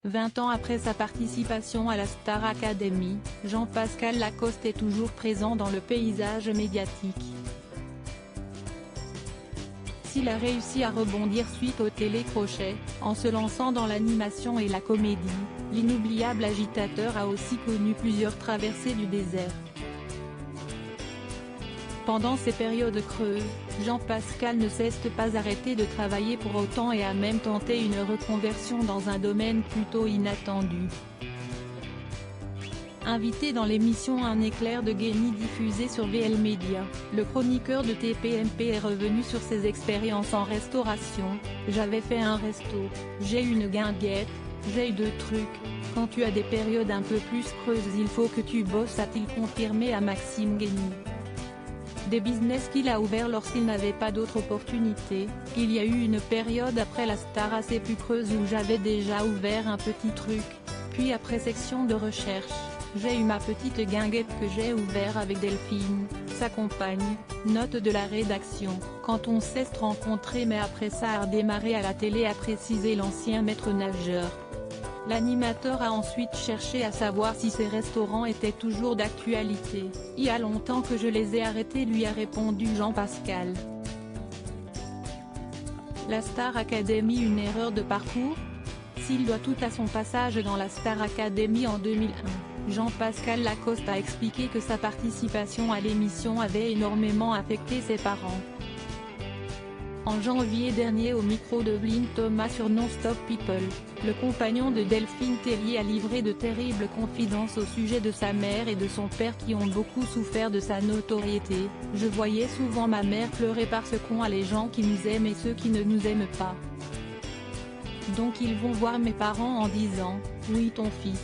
20 ans après sa participation à la Star Academy, Jean-Pascal Lacoste est toujours présent dans le paysage médiatique. S'il a réussi à rebondir suite au télécrochet, en se lançant dans l'animation et la comédie, l'inoubliable agitateur a aussi connu plusieurs traversées du désert. Pendant ces périodes creuses, Jean-Pascal ne cesse pas arrêter de travailler pour autant et a même tenté une reconversion dans un domaine plutôt inattendu. Invité dans l'émission Un éclair de génie diffusée sur VL Media, le chroniqueur de TPMP est revenu sur ses expériences en restauration. J'avais fait un resto, j'ai eu une guinguette, j'ai eu 2 trucs. Quand tu as des périodes un peu plus creuses il faut que tu bosses, a-t-il confirmé à Maxime Guény. Des business qu'il a ouverts lorsqu'il n'avait pas d'autre opportunité. Il y a eu une période après la Star assez plus creuse où j'avais déjà ouvert un petit truc, puis après section de recherche, j'ai eu ma petite guinguette que j'ai ouvert avec Delphine, sa compagne. Note de la rédaction, quand on s'est rencontrés mais après ça a redémarré à la télé, a précisé l'ancien maître nageur. L'animateur a ensuite cherché à savoir si ces restaurants étaient toujours d'actualité. « Il y a longtemps que je les ai arrêtés » lui a répondu Jean-Pascal. La Star Academy, une erreur de parcours? S'il doit tout à son passage dans la Star Academy en 2001, Jean-Pascal Lacoste a expliqué que sa participation à l'émission avait énormément affecté ses parents. En janvier dernier au micro de Blin Thomas sur Non-Stop People, le compagnon de Delphine Tellier a livré de terribles confidences au sujet de sa mère et de son père qui ont beaucoup souffert de sa notoriété. « Je voyais souvent ma mère pleurer parce qu'on a les gens qui nous aiment et ceux qui ne nous aiment pas. Donc ils vont voir mes parents en disant « Oui ton fils,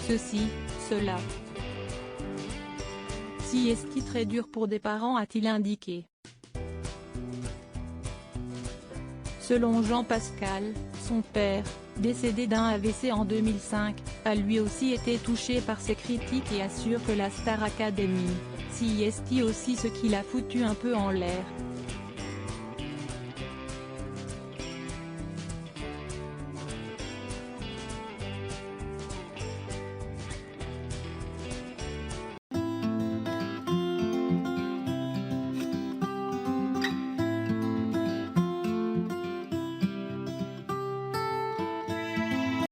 ceci, cela. » Si est-ce très dur pour des parents, a-t-il indiqué. Selon Jean-Pascal, son père, décédé d'un AVC en 2005, a lui aussi été touché par ces critiques et assure que la Star Academy, si est aussi ce qu'il a foutu un peu en l'air.